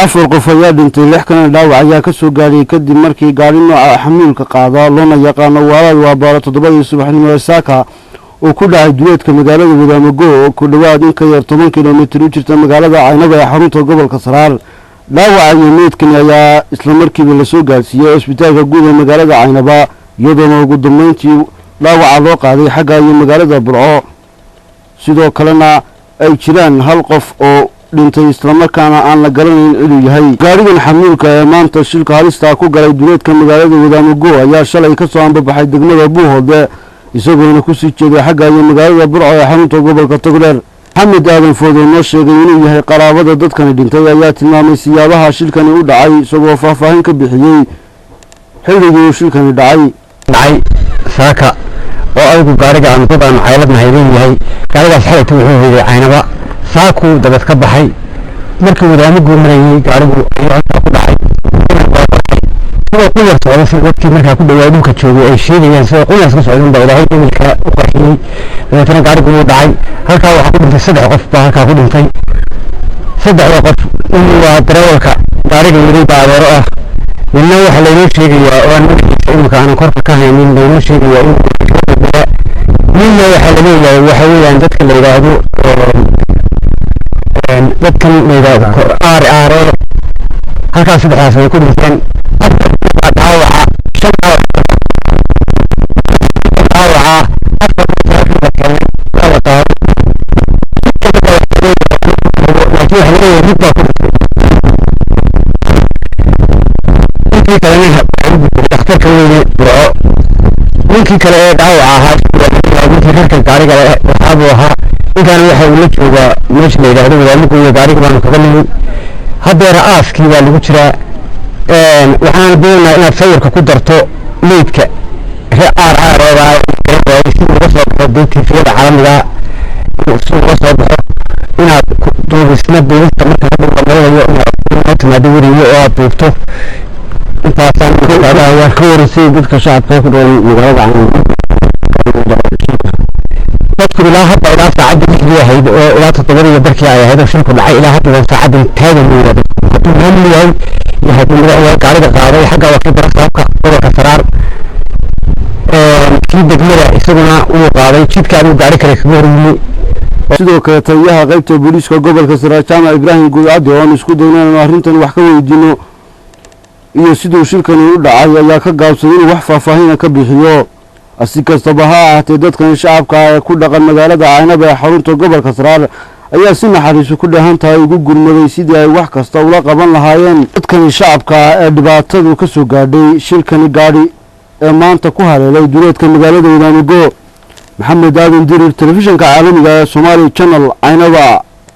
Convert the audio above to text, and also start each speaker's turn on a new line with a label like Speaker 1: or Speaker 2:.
Speaker 1: afar qof ayaa dhintay 6 kana dhaawac ayaa ka soo gaaray kadib markii gaari nooca xamuulka qaada loona yaqaan walaal waa baara 7 subaxnimo saaka oo ku dhacay duleedka magaalada Wadaamago oo ku dhawaad in ka yar 10 kiiloomitir u jirta magaalada Caynaba ee xarunta gobolka Saraar dhaawaca meedkan ayaa isla markiiba la soo gaarsiiyay isbitaalka guud ee magaalada Caynaba iyadoo ugu dambeyntii dhaawaca loo qaaday xagga magaalada Burco sidoo kalena ay jiraan hal qof oo dhintay isla markaana aan la garanayn inuu yahay gaarigan xamuulka ee maanta shilka halista ku galay duleedka magaalada Wadaamago ayaa shalay ka soo ambabaxay degmada Buuhoode isagoo ku sii jeeday xagga magaalada Burco ee xarunta gobolka Togdheer Maxamed Aadan Foodo noo sheegay inuu yahay qaraabada dadkan dhintay ayaa tilmaamay siyaabaha shilkani u dhacay isagoo faahfaahin ka bixiyay xilligii shilkani dhacay
Speaker 2: saaka oo aygu gaariga aan dad aan caaladna hayeen yahay gaarigaas xalaytu wuxuu heeyay Caynaba saaku dabad ka baxay markii Wadaamago marayay gaarigu ayaa ku dhacay sidoo kale socdo si dadkii markaa ku dhawaad dhulka joogay ay sheegayaan sida qoyska ka socdaan baa ilaahay imilka u qarxiyay dadana gaarigu uu dhacay halkaa waxa ku dhintay 3 qof baa halkaa ku dhintay 3 qof waa darawalka gaariga waday baa adeero ah midna waxa la inoo sheegayaa oo aan imilka aan korka ka haynin la inoo sheegayaa midna waxa la leeyahay waxa weeyaan dadka la yiraahdo dadkan la yiraahdo aar halkaa 3 ay ku dhinteen ninkii kale ee dhaawac ahaa ninkii rarka gaariga waxaabuu ahaa ninkan waxa uu la joogaa meesha la yiraahdo Wadaamago iyo gaariga baan kaga nimid hadeer aaskii baa lagu jiraa waxaan doonayaa inaad sawirka ku darto meedka aar si uga soo baxo DTV-da caalamiga si uga soo baxo inaad duubisna duubista marka la dhammeeyo inaad timaado wariyo oo aad duubto intaasaan ka warisay dadka shacabka ku dhow magaalada dadku ilaa hadda ilaa saacadii lixdii ahayd oo ilaa 7 barkii ay ahayd shilku dhacay ilaa hadda saacadii taagan weeyay haduu maamulay yahay madaxweynaha gaariga qaaday xagga wakiilka saabka gobolka Saraar kii degmada isaguna uu qaaday jidka uu gaari kale kaga horreeyay sidoo kale taliyaha qaybta booliiska gobolka Saraar Jaamac Ibraahim Guudcade oo isku daynayna arrintan wax ka weydiino iyo sidoo shilkani u dhacay ayaa ka gaabsaday inuu wax faahfaahin ka bixiyo asi kastaba ha ahaatee dadkan shacabka ee ku dhaqan magaalada Caynaba ee xarunta gobolka Saraar ayaa si naxariis ku dhahan tahay ugu gurmaday sidii ay wax kasta ula qaban lahaayeen dadkan shacabka ee dhibaatadu ka soo gaadhay shilkani gaari ee maanta ku haleelay duleedka magaalada Wadaamago Maxamed Aadan Dirir telefishinka caalamiga ee Somali Channel Caynaba.